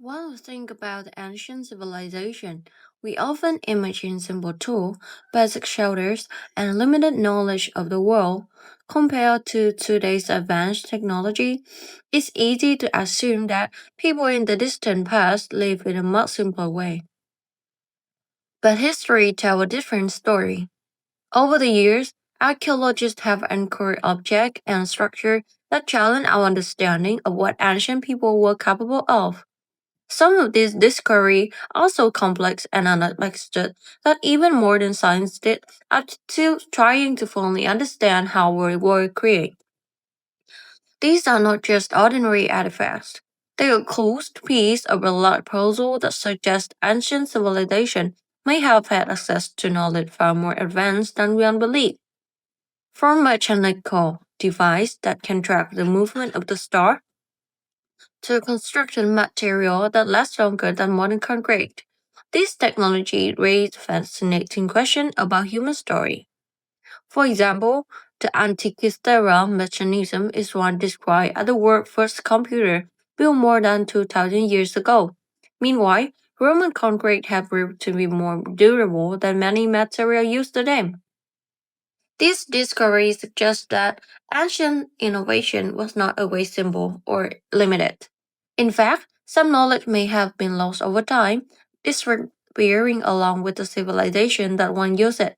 When we think about ancient civilization, we often imagine simple tools, basic shelters, and limited knowledge of the world. Compared to today's advanced technology, it's easy to assume that people in the distant past lived in a much simpler way. But history tells a different story. Over the years, archaeologists have uncovered objects and structures that challenge our understanding of what ancient people were capable of. Some of these discoveries are so complex and unexpected that even modern science did are still trying to fully understand how we were created. These are not just ordinary artifacts. They are close pieces of a large puzzle that suggest ancient civilization may have had access to knowledge far more advanced than we believe. From a mechanical device that can track the movement of the star to a construction material that lasts longer than modern concrete. This technology raised fascinating questions about human story. For example, the Antikythera mechanism is one described as the world's first computer built more than 2,000 years ago. Meanwhile, Roman concrete had proved to be more durable than many materials used today. This discovery suggests that ancient innovation was not always simple or limited. In fact, some knowledge may have been lost over time, disappearing along with the civilization that once used it.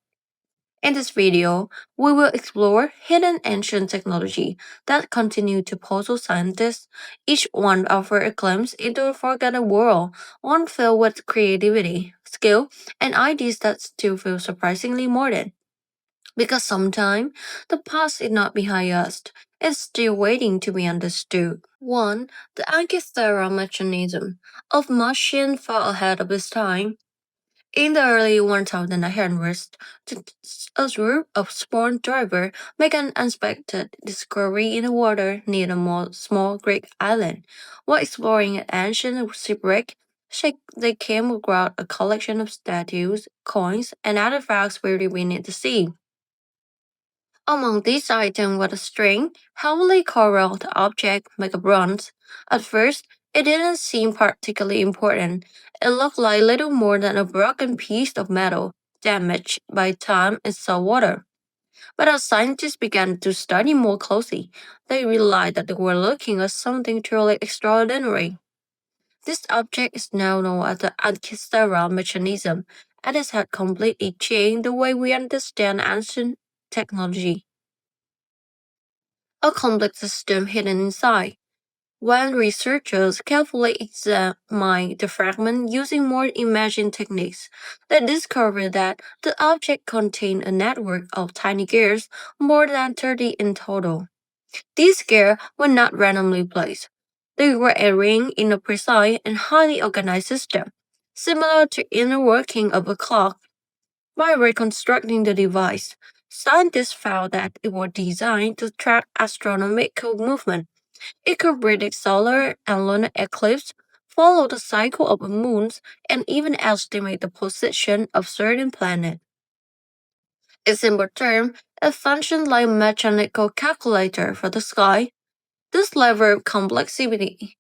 In this video, we will explore hidden ancient technology that continue to puzzle scientists. Each one offers a glimpse into a forgotten world, one filled with creativity, skill, and ideas that still feel surprisingly modern. Because sometimes the past is not behind us, it's still waiting to be understood. 1. The Antikythera mechanism of machine far ahead of its time. In the early 1900s, a group of spawn divers made an unexpected discovery in the water near a small Greek island. While exploring an ancient shipwreck, they came across a collection of statues, coins, and artifacts buried beneath the sea. Among these items was a string, heavily corralled object made of bronze. At first, it didn't seem particularly important. It looked like little more than a broken piece of metal, damaged by time and salt water. But as scientists began to study more closely, they realized that they were looking at something truly extraordinary. This object is now known as the Antikythera mechanism, and it has completely changed the way we understand ancient technology. A complex system hidden inside. When researchers carefully examined the fragment using more imaging techniques, they discovered that the object contained a network of tiny gears, more than 30 in total. These gears were not randomly placed. They were arranged in a precise and highly organized system, similar to inner working of a clock. By reconstructing the device, scientists found that it was designed to track astronomical movement. It could predict solar and lunar eclipses, follow the cycle of moons, and even estimate the position of certain planets. In simple terms, it functions like a mechanical calculator for the sky. This level of complexity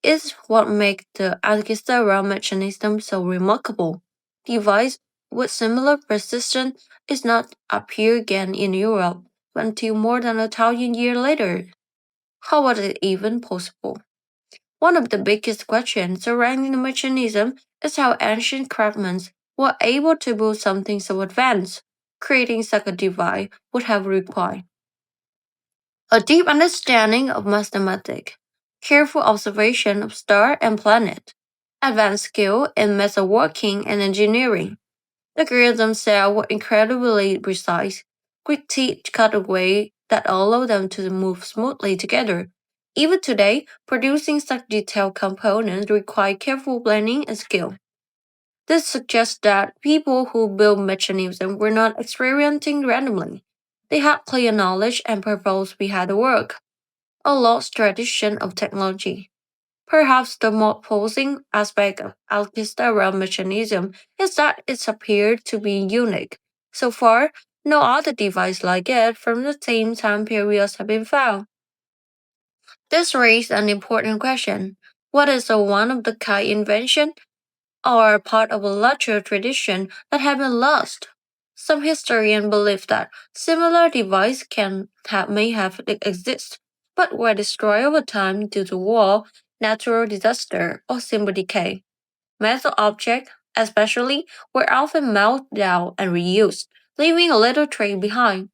is what makes the Alcistara mechanism so remarkable. Device with similar precision is not appear again in Europe until more than 1,000 years later. How was it even possible? One of the biggest questions surrounding the mechanism is how ancient craftsmen were able to build something so advanced. Creating such a device would have required a deep understanding of mathematics, careful observation of stars and planets, advanced skill in metalworking and engineering. The grids themselves were incredibly precise, quick teeth cut away that allowed them to move smoothly together. Even today, producing such detailed components require careful planning and skill. This suggests that people who built mechanisms were not experimenting randomly. They had clear knowledge and purpose behind the work, a lost tradition of technology. Perhaps the most posing aspect of Alkistara mechanism is that it appeared to be unique. So far, no other device like it from the same time period has been found. This raises an important question. What is a one of the kind invention or part of a larger tradition that have been lost? Some historians believe that similar devices may have existed, but were destroyed over time due to war, natural disaster, or simple decay. Metal objects, especially, were often melted down and reused, leaving a little trace behind.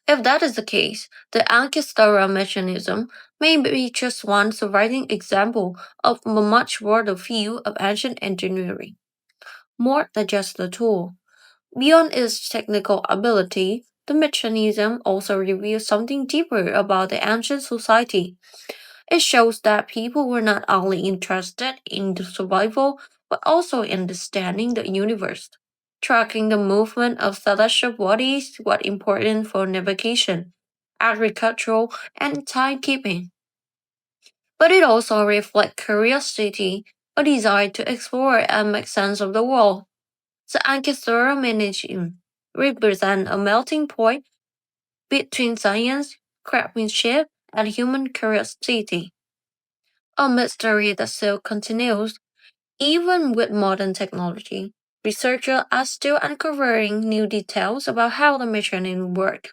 If that is the case, the Antikythera mechanism may be just one surviving example of a much broader field of ancient engineering, more than just a tool. Beyond its technical ability, the mechanism also reveals something deeper about the ancient society. It shows that people were not only interested in the survival, but also in understanding the universe. Tracking the movement of celestial bodies was important for navigation, agriculture, and timekeeping. But it also reflects curiosity, a desire to explore and make sense of the world. The Antikythera Management represent a melting point between science, craftsmanship, and human curiosity. A mystery that still continues, even with modern technology. Researchers are still uncovering new details about how the mechanism works.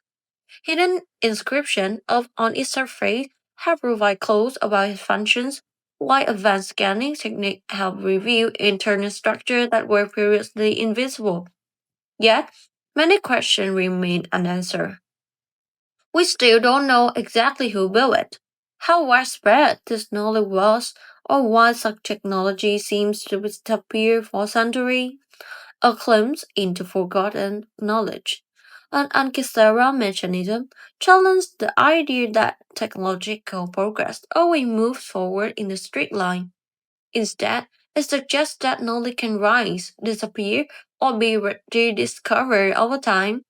Hidden inscriptions on its surface have provided clues about its functions, while advanced scanning techniques help reveal internal structures that were previously invisible. Yet, many questions remain unanswered. We still don't know exactly who built it, how widespread this knowledge was, or why such technology seems to disappear for centuries. A glimpse into forgotten knowledge. An Ankisawa mechanism challenged the idea that technological progress always moves forward in a straight line. Instead, it suggests that knowledge can rise, disappear, or be rediscovered over time.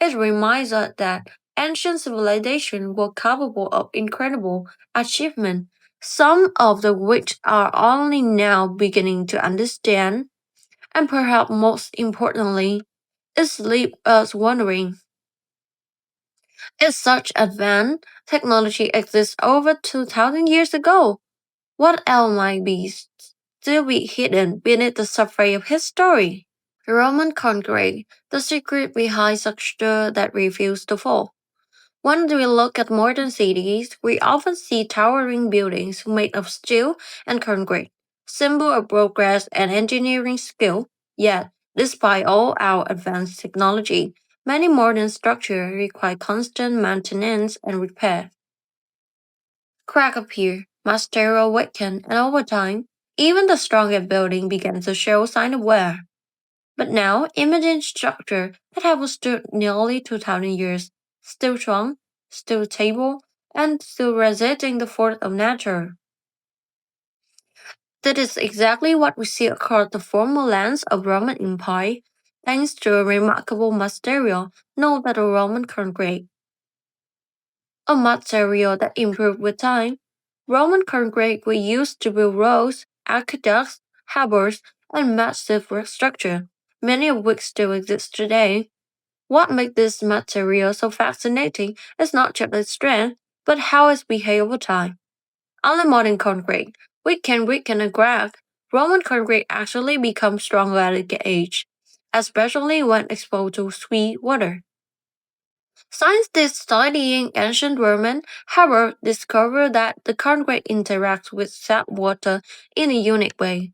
It reminds us that ancient civilizations were capable of incredible achievement, some of the which are only now beginning to understand, and perhaps most importantly, it leaves us wondering if such advanced technology exists over 2,000 years ago, what else might be still be hidden beneath the surface of history? Roman concrete, the secret behind structure that refuse to fall. When we look at modern cities, we often see towering buildings made of steel and concrete, symbol of progress and engineering skill. Yet, despite all our advanced technology, many modern structures require constant maintenance and repair. Cracks appear, material weaken, and over time, even the strongest building begins to show signs of wear. But now, imagine structure that have stood nearly 2,000 years, still strong, still stable, and still resisting the force of nature. That is exactly what we see across the former lands of Roman Empire, thanks to a remarkable material known as the Roman concrete, a material that improved with time. Roman concrete was used to build roads, aqueducts, harbors, and massive structures, many of which still exist today. What makes this material so fascinating is not just its strength, but how it behaves over time. Unlike modern concrete, which can weaken and crack, Roman concrete actually becomes stronger as it age, especially when exposed to sweet water. Scientists studying ancient Roman harbor discovered that the concrete interacts with salt water in a unique way.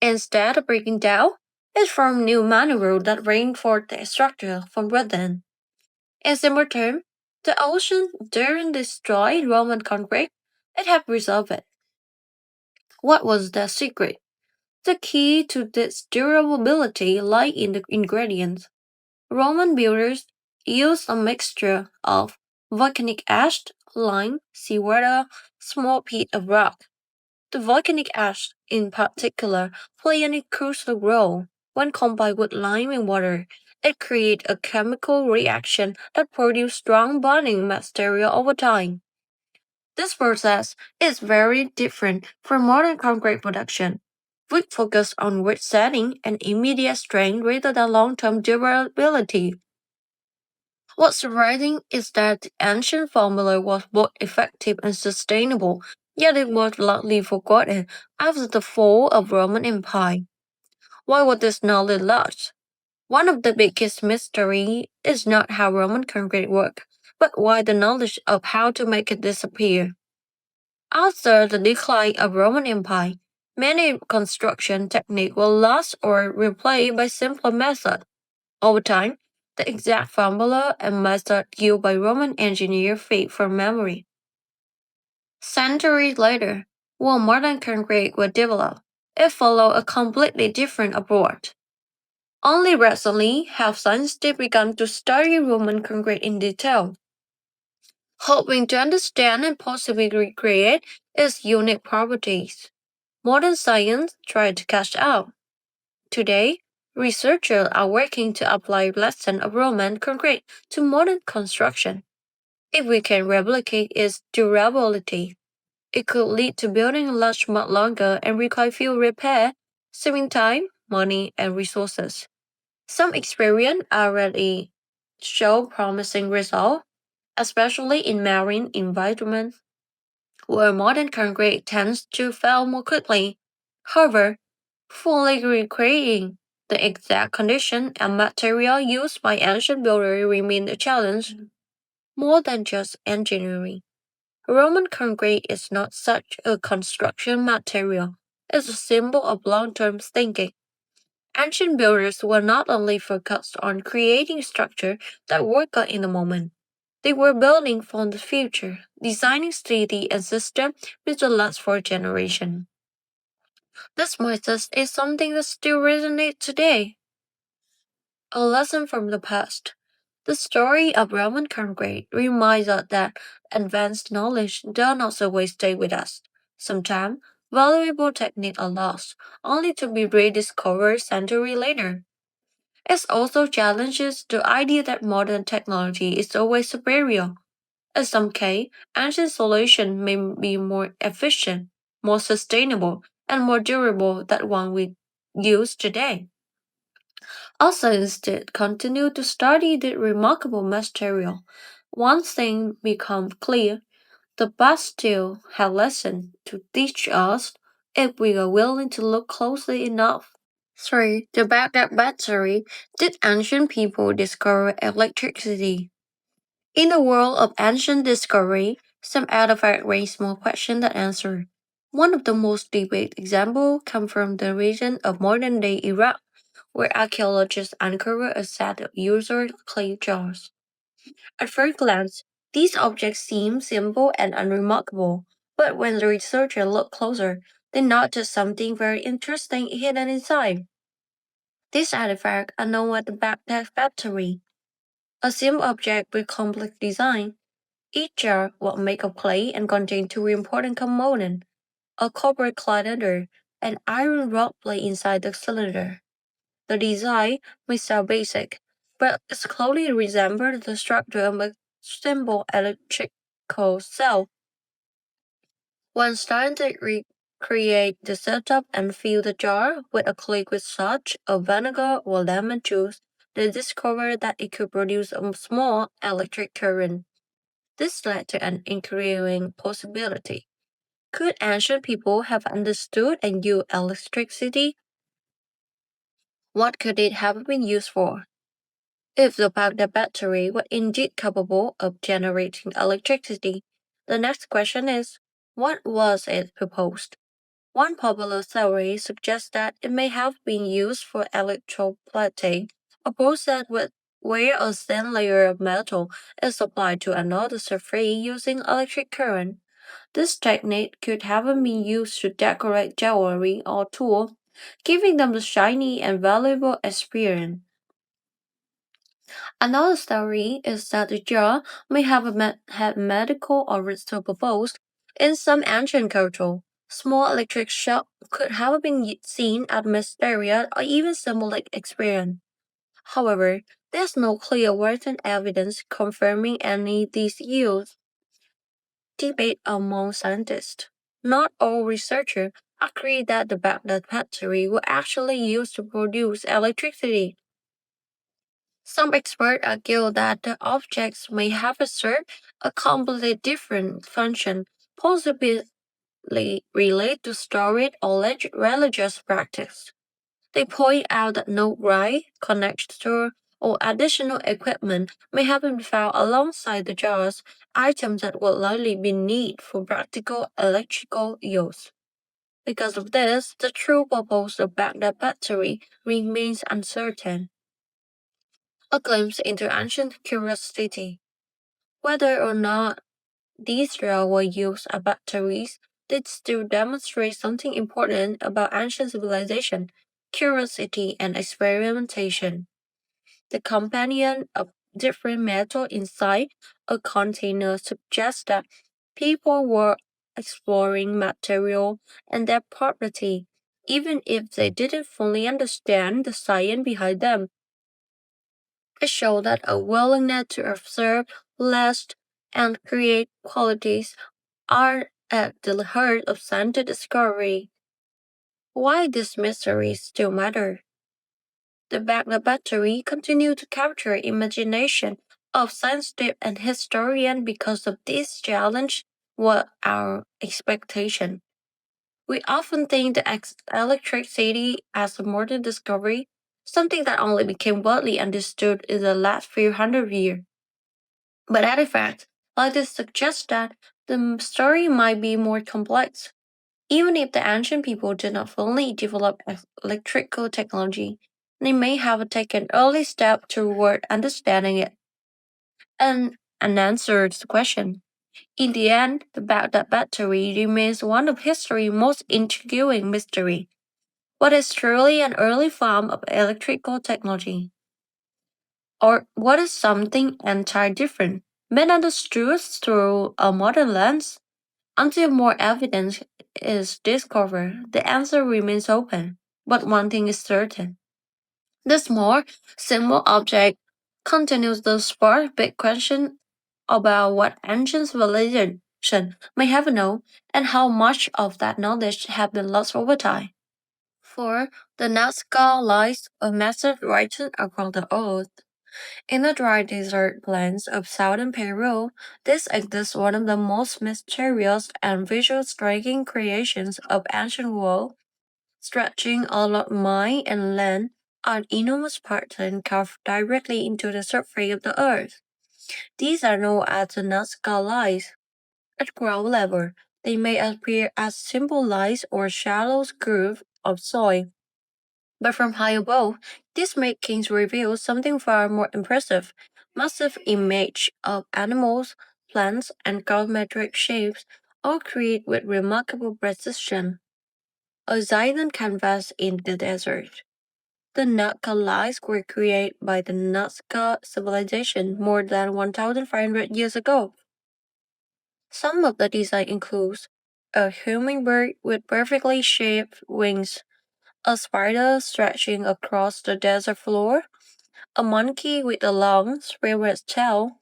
Instead of breaking down, it formed new minerals that reinforce the structure from within. In simple terms, the ocean didn't destroy Roman concrete, it had preserved it. What was the secret? The key to this durability lay in the ingredients. Roman builders used a mixture of volcanic ash, lime, seawater, small pit of rock. The volcanic ash, in particular, played a crucial role. When combined with lime and water, it created a chemical reaction that produced strong bonding material over time. This process is very different from modern concrete production, which focus on wet setting and immediate strength rather than long-term durability. What's surprising is that the ancient formula was both effective and sustainable, yet it was largely forgotten after the fall of Roman Empire. Why was this knowledge lost? One of the biggest mysteries is not how Roman concrete worked, but why the knowledge of how to make it disappear. After the decline of Roman Empire, many construction techniques were lost or replaced by simpler methods. Over time, the exact formula and method used by Roman engineers fade from memory. Centuries later, when modern concrete was developed, it followed a completely different approach. Only recently have scientists begun to study Roman concrete in detail, hoping to understand and possibly recreate its unique properties. Modern science tried to catch up. Today, researchers are working to apply lessons of Roman concrete to modern construction. If we can replicate its durability, it could lead to building large much longer and require few repair, saving time, money, and resources. Some experiments already show promising results, especially in marine environments where modern concrete tends to fail more quickly. However, fully recreating the exact condition and material used by ancient builders remain a challenge more than just engineering. Roman concrete is not such a construction material, it's a symbol of long term thinking. Ancient builders were not only focused on creating structure that work out in the moment, they were building for the future, designing city and system which will last for generations. This mindset is something that still resonates today. A lesson from the past. The story of Roman concrete reminds us that advanced knowledge does not always stay with us. Sometimes, valuable techniques are lost, only to be rediscovered centuries later. It also challenges the idea that modern technology is always superior. In some cases, ancient solutions may be more efficient, more sustainable, and more durable than one we use today. Also, instead, continue to study the remarkable material. One thing becomes clear: the past still has lessons to teach us if we are willing to look closely enough. 3. The Baghdad battery. Did ancient people discover electricity? In the world of ancient discovery, some artifacts raise more questions than answers. One of the most debated examples comes from the region of modern-day Iraq, where archaeologists uncover a set of user clay jars. At first glance, these objects seem simple and unremarkable, but when the researchers look closer, they notice something very interesting hidden inside. These artifacts are known as the Baghdad battery, a simple object with complex design. Each jar was made of clay and contained two important components: a copper cylinder and iron rod plate inside the cylinder. The design may sound basic, but it closely resembles the structure of a simple electrical cell. Once scientists recreate the setup and fill the jar with a liquid such as vinegar or lemon juice, they discover that it could produce a small electric current. This led to an intriguing possibility. Could ancient people have understood and used electricity? What could it have been used for? If the battery were indeed capable of generating electricity, the next question is, what was it proposed? One popular theory suggests that it may have been used for electroplating, a process where a thin layer of metal is applied to another surface using electric current. This technique could have been used to decorate jewelry or tools, giving them the shiny and valuable appearance. Another story is that the jar may have had medical or ritual purpose. In some ancient culture, small electric shock could have been seen as mysterious or even symbolic experience. However, there's no clear written evidence confirming any of these use. Debate among scientists. Not all researchers agree that the Baghdad battery were actually used to produce electricity. Some experts argue that the objects may have served a completely different function, possibly relate to storage or religious practice. They point out that no right, connector, or additional equipment may have been found alongside the jars, items that would likely be needed for practical electrical use. Because of this, the true purpose of Baghdad battery remains uncertain. A glimpse into ancient curiosity. Whether or not these jars were used as batteries, they still demonstrate something important about ancient civilization, curiosity, and experimentation. The companion of different metal inside a container suggests that people were exploring material and their property, even if they didn't fully understand the science behind them. It showed that a willingness to observe, last, and create qualities are at the heart of scientific discovery. Why these mysteries still matter? The Baghdad battery continued to capture imagination of scientists and historians because of this challenge what our expectation. We often think the electricity as a modern discovery, something that only became widely understood in the last few hundred years. But artifacts like this suggest that the story might be more complex. Even if the ancient people did not fully develop electrical technology, they may have taken early steps toward understanding it. And answers the question. In the end, the Baghdad battery remains one of history's most intriguing mysteries. What is truly an early form of electrical technology? Or what is something entirely different, been understood through a modern lens? Until more evidence is discovered, the answer remains open. But one thing is certain. This more simple object continues to spark big questions about what ancient civilization may have known and how much of that knowledge has been lost over time. For the Nazca lies a massive region across the earth. In the dry desert plains of southern Peru, this exists one of the most mysterious and visually striking creations of ancient world, stretching along mine and land an enormous pattern carved directly into the surface of the earth. These are known as the Nazca lines. At ground level, they may appear as simple lines or shallow grooves of soil, but from high above, these makings reveal something far more impressive. Massive image of animals, plants, and geometric shapes, all created with remarkable precision. A Zidane canvas in the desert. The Nazca lines were created by the Nazca civilization more than 1,500 years ago. Some of the design includes a hummingbird with perfectly shaped wings, a spider stretching across the desert floor, a monkey with a long, spirit tail,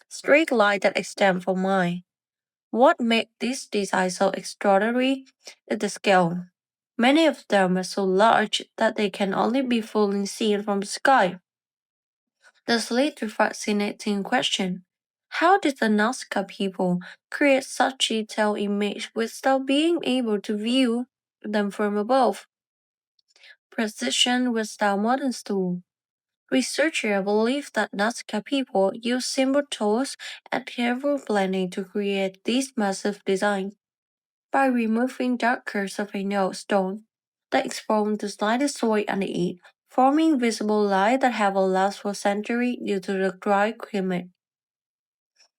straight line that extend for mine. What makes this design so extraordinary is the scale. Many of them are so large that they can only be fully seen from the sky. This leads to fascinating question. How did the Nazca people create such detailed image without being able to view them from above? Precision without modern tool. Researchers believe that Nazca people used simple tools and careful planning to create this massive design. By removing darker surface stone, they expose the slightest soil underneath, forming visible lines that have lasted for centuries due to the dry climate.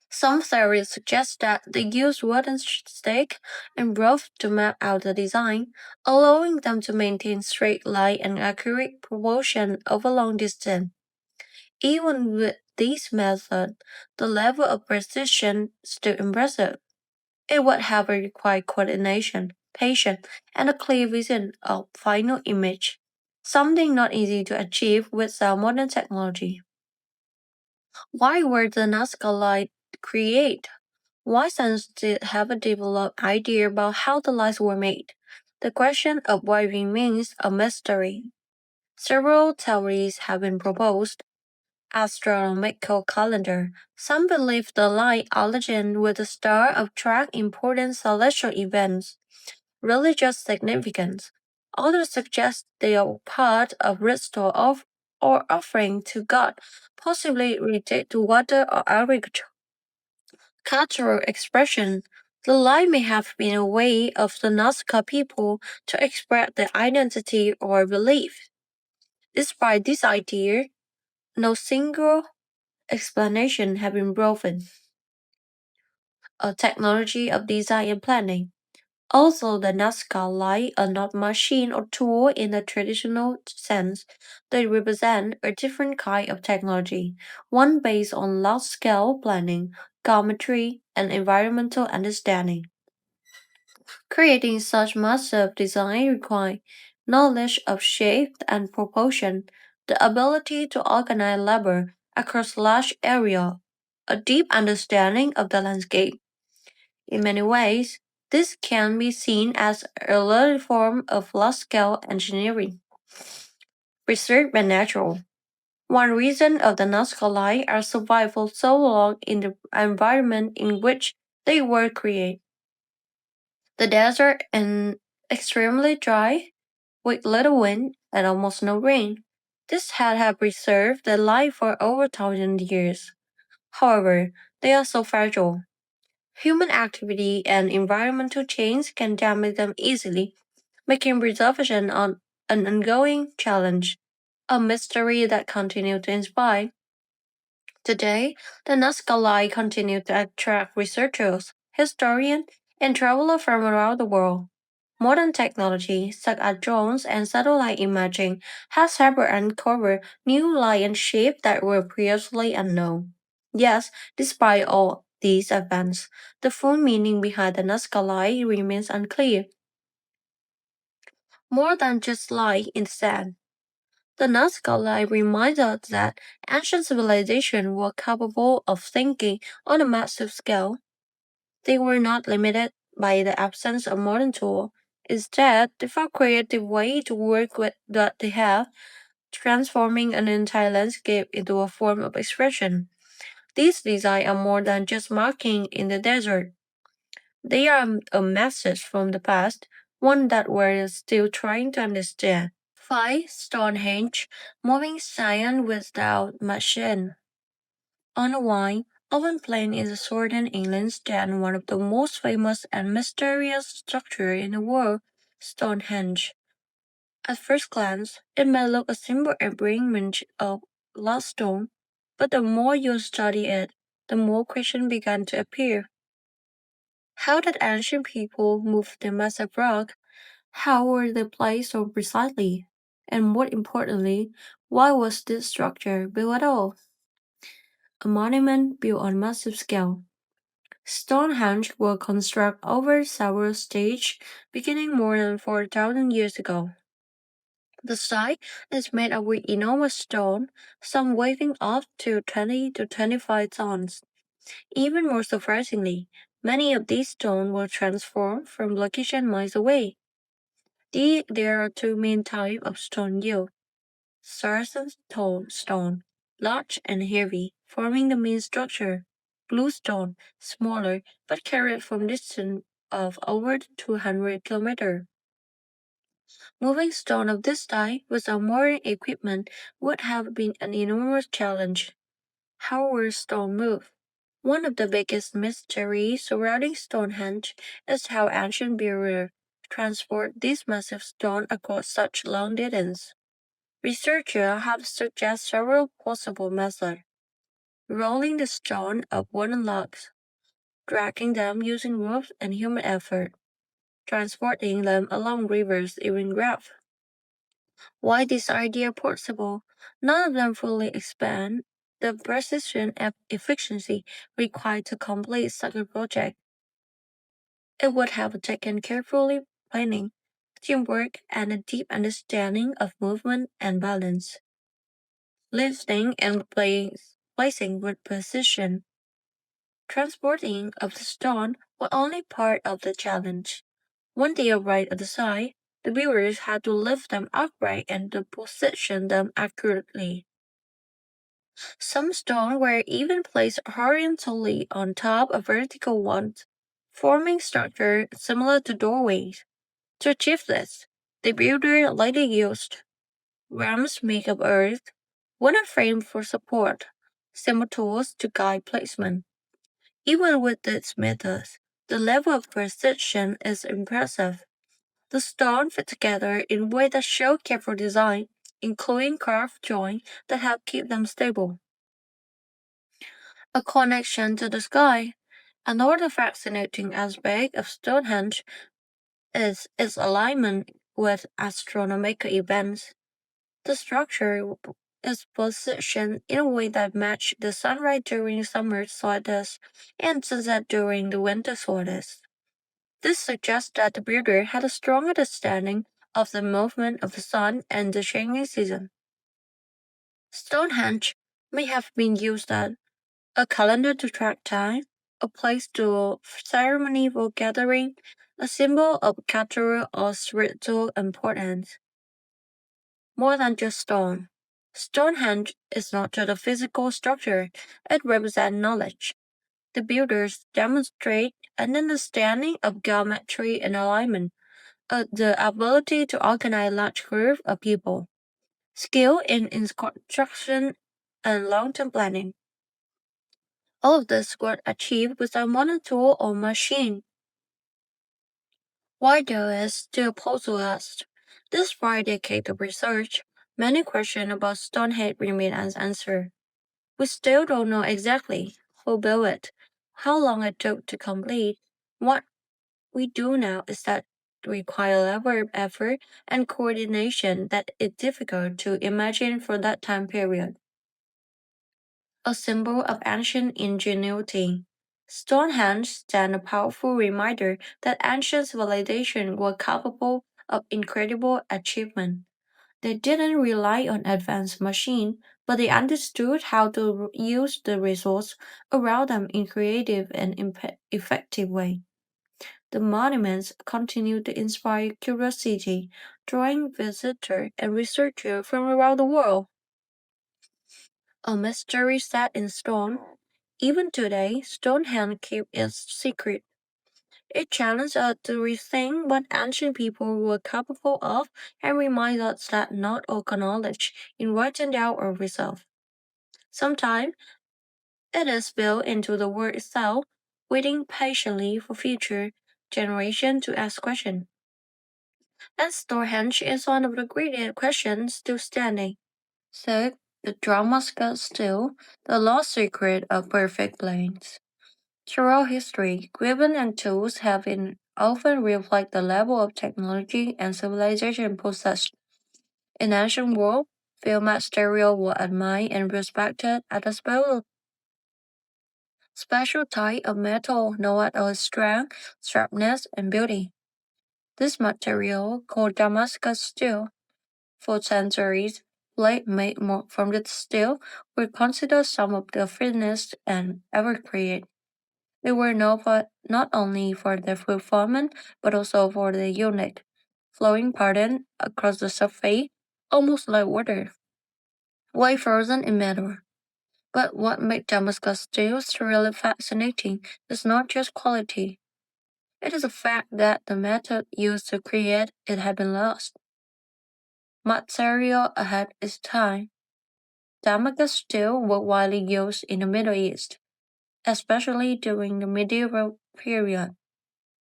Some theories suggest that they used wooden stake and rough to map out the design, allowing them to maintain straight line and accurate proportion over long distance. Even with this method, the level of precision is still impressive. It would have required coordination, patience, and a clear vision of final image, something not easy to achieve without modern technology. Why were the Nazca lights created? Why scientists have a developed idea about how the lights were made? The question of why remains a mystery. Several theories have been proposed. astronomical calendar. Some believe the light aligned with the star attract important celestial events, religious significance. Others suggest they are part of ritual of or offering to God, possibly related to water or agriculture. Cultural expression. The light may have been a way of the Nazca people to express their identity or belief. Despite this idea, no single explanation has been proven. A technology of design and planning. Also, the Nazca light are not machine or tool in the traditional sense. They represent a different kind of technology, one based on large-scale planning, geometry, and environmental understanding. Creating such massive design requires knowledge of shape and proportion, the ability to organize labor across large area, a deep understanding of the landscape. In many ways, this can be seen as a early form of large-scale engineering, preserved by natural. One reason of the Nazca Light are survival so long in the environment in which they were created. The desert and extremely dry, with little wind and almost no rain. This had have preserved the light for over 1,000 years. However, they are so fragile. Human activity and environmental change can damage them easily, making preservation an ongoing challenge, a mystery that continues to inspire. Today, the Nazca Light continues to attract researchers, historians, and travelers from around the world. Modern technology, such as drones and satellite imaging, has helped uncover new light and shapes that were previously unknown. Yes, despite all these advances, the full meaning behind the Nazca Light remains unclear. More than just light in the sand. The Nazca Light reminds us that ancient civilizations were capable of thinking on a massive scale. They were not limited by the absence of modern tools. Instead, they found creative ways to work with what they have, transforming an entire landscape into a form of expression. These designs are more than just marking in the desert. They are a message from the past, one that we're still trying to understand. 5. Stonehenge, moving science without machine. On a wine, oven plain is a sword in England stand one of the most famous and mysterious structures in the world, Stonehenge. At first glance, it may look a simple arrangement of lost stone, but the more you study it, the more questions begin to appear. How did ancient people move the massive rock? How were they placed so precisely? And more importantly, why was this structure built at all? A monument built on massive scale. Stonehenge was constructed over several stages, beginning more than 4,000 years ago. The site is made of enormous stone, some weighing up to 20 to 25 tons. Even more surprisingly, many of these stones were transformed from location miles away. There are two main types of stone used. Saracen stone, large and heavy, forming the main structure. Bluestone, smaller, but carried from distance of over 200 kilometers. Moving stone of this type without modern equipment would have been an enormous challenge. How were stone moved? One of the biggest mysteries surrounding Stonehenge is how ancient builders transport these massive stones across such long distance. Researchers have suggested several possible methods: rolling the stone up wooden logs, dragging them using ropes and human effort, transporting them along rivers even gravel. Why this idea possible? None of them fully expand the precision and efficiency required to complete such a project. It would have taken carefully planning, teamwork, and a deep understanding of movement and balance. Lifting and placing with precision. Transporting of the stone was only part of the challenge. When they arrived at the site, the builders had to lift them upright and to position them accurately. Some stones were even placed horizontally on top of vertical ones, forming structures similar to doorways. To achieve this, the builder likely used rams made of earth, wooden frame for support, simple tools to guide placement. Even with these methods, the level of precision is impressive. The stones fit together in ways that show careful design, including curved joints that help keep them stable. A connection to the sky. Another fascinating aspect of Stonehenge is its alignment with astronomical events. The structure is positioned in a way that matches the sunrise during summer solstice and sunset during the winter solstice. This suggests that the builder had a strong understanding of the movement of the sun and the changing season. Stonehenge may have been used as a calendar to track time, a place to ceremonial gathering, a symbol of cultural or spiritual importance. More than just stone. Stonehenge is not just a physical structure, it represents knowledge. The builders demonstrate an understanding of geometry and alignment, the ability to organize large groups of people, skill in construction, and long-term planning. All of this was achieved without modern tool or machine. Why there is still puzzle us. Despite decades of research, many questions about Stonehenge remain unanswered. We still don't know exactly who built it, how long it took to complete. What we do know is that it requires level of effort and coordination that is difficult to imagine for that time period. A symbol of ancient ingenuity. Stonehenge stands a powerful reminder that ancient civilizations were capable of incredible achievement. They didn't rely on advanced machines, but they understood how to use the resource around them in creative and effective way. The monuments continue to inspire curiosity, drawing visitors and researchers from around the world. A mystery set in stone. Even today, Stonehenge keeps its secret. It challenges us to rethink what ancient people were capable of and reminds us that not all knowledge is written down or resolved. Sometimes it is built into the word itself, waiting patiently for future generations to ask questions. And Stonehenge is one of the greatest questions still standing. So, the Damascus still, the lost secret of perfect planes. Throughout history, equipment and tools have been often reflect the level of technology and civilization possessed. In ancient world, few materials were admired and respected at a special type of metal known as strength, sharpness, and beauty. This material, called Damascus steel, for centuries, blades made from this steel were considered some of the finest and ever created. They were known for not only for their performance but also for their unique, flowing pattern across the surface, almost like water, while frozen in metal. But what makes Damascus steel really fascinating is not just quality. It is the fact that the method used to create it had been lost. Material ahead its time. Damascus steel was widely used in the Middle East, especially during the medieval period.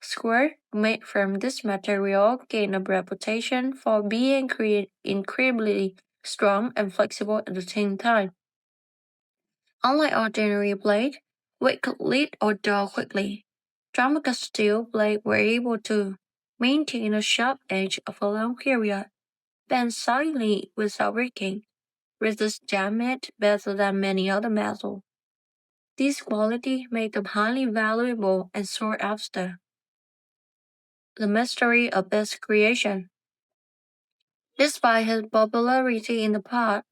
Square made from this material gained a reputation for being incredibly strong and flexible at the same time. Unlike ordinary blade, which could lead or dull quickly, Damascus steel blades were able to maintain a sharp edge for a long period, bend silently without breaking, resist damage better than many other metals. These qualities make them highly valuable and sought after. The mystery of its creation. Despite his popularity in the past,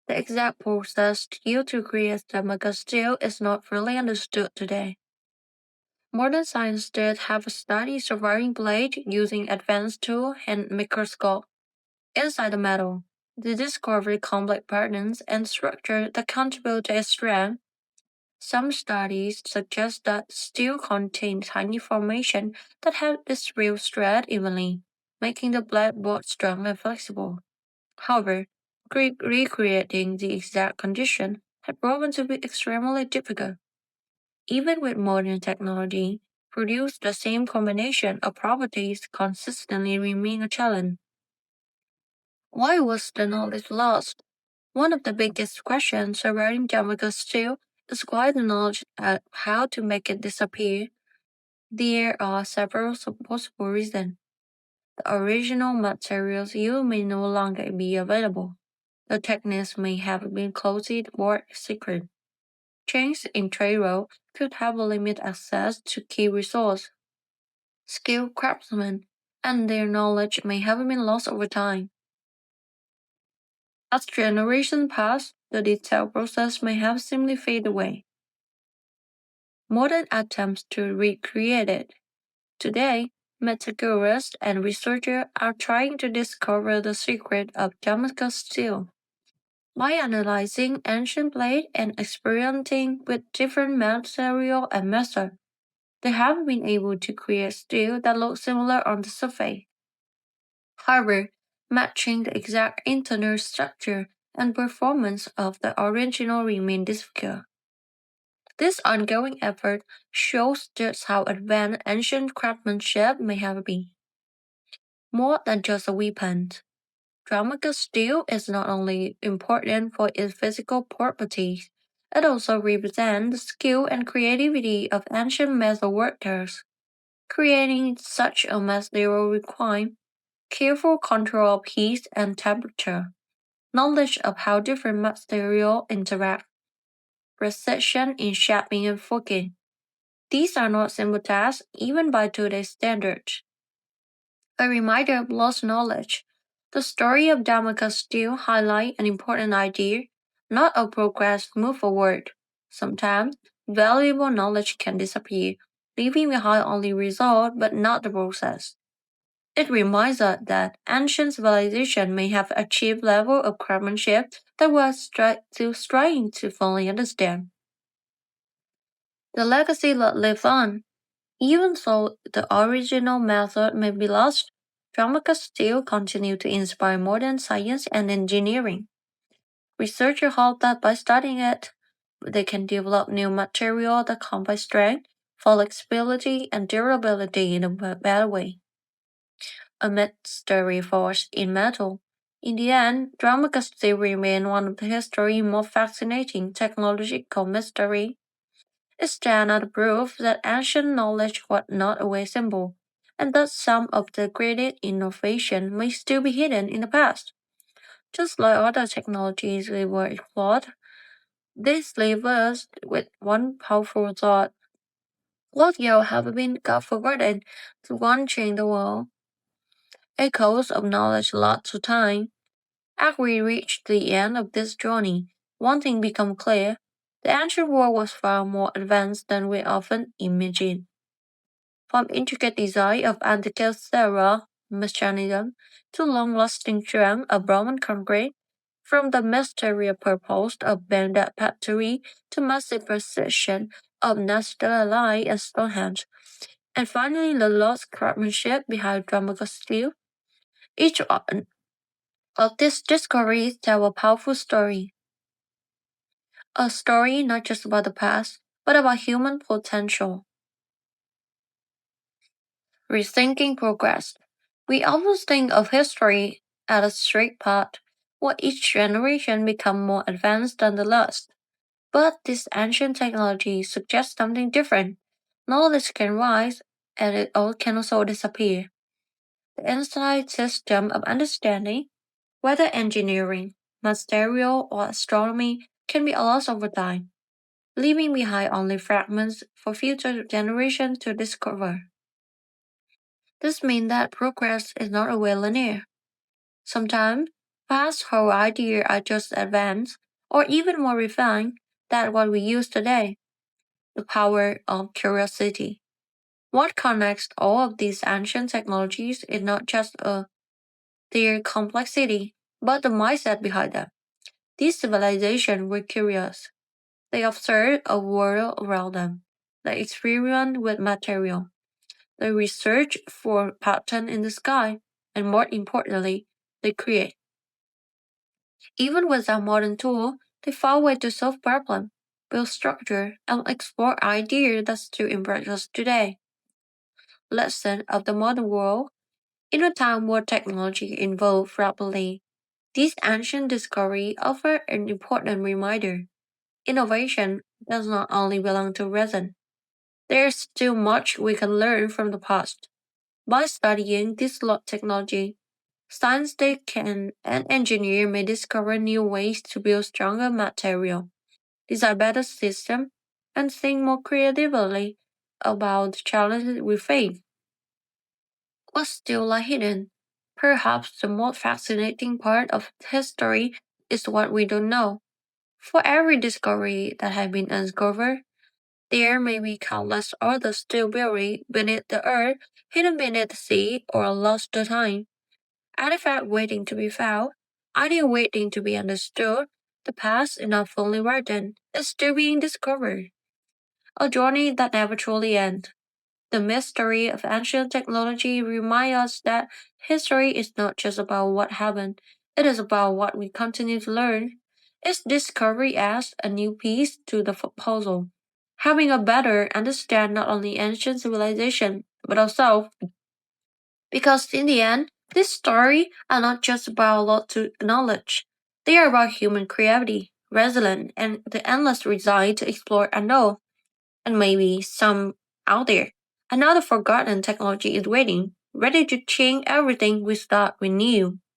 the exact process used to create the steel is not fully understood today. Modern scientists have studied surviving blades using advanced tools and microscope inside the metal. They discover complex patterns and structure that contribute to its strength. Some studies suggest that steel contains tiny formations that help this real thread evenly, making the blade both strong and flexible. However, recreating the exact condition had proven to be extremely difficult. Even with modern technology, produce the same combination of properties consistently remain a challenge. Why was the knowledge lost? One of the biggest questions surrounding Damascus steel is why the knowledge of how to make it disappear. There are several possible reasons. The original materials used may no longer be available. The techniques may have been closely worked secret. Changes in trade route could have limited access to key resources. Skilled craftsmen and their knowledge may have been lost over time. As generations pass, the detailed process may have simply faded away. Modern attempts to recreate it. Today, metallurgists and researchers are trying to discover the secret of Damascus steel. By analyzing ancient plates and experimenting with different material and methods, they have been able to create steel that looks similar on the surface. However, matching the exact internal structure and performance of the original remain difficult. This ongoing effort shows just how advanced ancient craftsmanship may have been. More than just a weapon, Damascus steel is not only important for its physical properties, it also represents the skill and creativity of ancient metal workers. Creating such a material requires careful control of heat and temperature, knowledge of how different materials interact, precision in shaping and forking. These are not simple tasks even by today's standards. A reminder of lost knowledge. The story of Damascus still highlights an important idea, not a progress move forward. Sometimes valuable knowledge can disappear, leaving behind only result but not the process. It reminds us that ancient civilization may have achieved level of craftsmanship that we are still striving to fully understand. The legacy that lives on. Even though the original method may be lost, Damascus still continue to inspire modern science and engineering. Researchers hope that by studying it, they can develop new material that combine strength, flexibility, and durability in a better way. A mystery force in metal. In the end, Damascus still remains one of the history's most fascinating technological mysteries. It stands as proof that ancient knowledge was not always simple, and that some of the greatest innovation may still be hidden in the past. Just like other technologies we were explored, this leaves us with one powerful thought. What yet have been got forgotten to one change the world? Echoes of knowledge lost to time. As we reach the end of this journey, one thing becomes clear. The ancient world was far more advanced than we often imagine. From intricate design of Antikythera mechanism to long-lasting strength of Roman concrete, from the mysterious purpose of Baghdad pottery to massive precision of Nazca line and Stonehenge, and finally the lost craftsmanship behind Damascus steel. Each one of these discoveries tell a powerful story. A story not just about the past, but about human potential. Rethinking progress. We often think of history as a straight path, where each generation becomes more advanced than the last. But this ancient technology suggests something different. Knowledge can rise, and it all can also disappear. The inside system of understanding, whether engineering, material, or astronomy, can be lost over time, leaving behind only fragments for future generations to discover. This means that progress is not always linear. Sometimes, past whole ideas are just advanced, or even more refined than what we use today. The power of curiosity. What connects all of these ancient technologies is not just their complexity, but the mindset behind them. These civilizations were curious. They observed a world around them. They experiment with material. They research for patterns in the sky. And more importantly, they create. Even without modern tools, they found ways to solve problems, build structure, and explore ideas that still impress us today. Lesson of the modern world. In a time where technology evolved rapidly, these ancient discoveries offer an important reminder. Innovation does not only belong to reason. There is still much we can learn from the past. By studying this technology, science they can and engineer may discover new ways to build stronger material, design better systems, and think more creatively about the challenges we face. What's still lie hidden? Perhaps the most fascinating part of history is what we don't know. For every discovery that has been uncovered, there may be countless others still buried beneath the earth, hidden beneath the sea, or lost to time. Artifact waiting to be found, idea waiting to be understood, the past is not fully written, it's still being discovered. A journey that never truly ends. The mystery of ancient technology reminds us that history is not just about what happened, it is about what we continue to learn. Its discovery adds a new piece to the puzzle, having a better understand not only ancient civilization, but also because in the end, this story are not just about a lot to knowledge. They are about human creativity, resilience, and the endless desire to explore and know. And maybe some out there. Another forgotten technology is waiting, ready to change everything we thought we knew.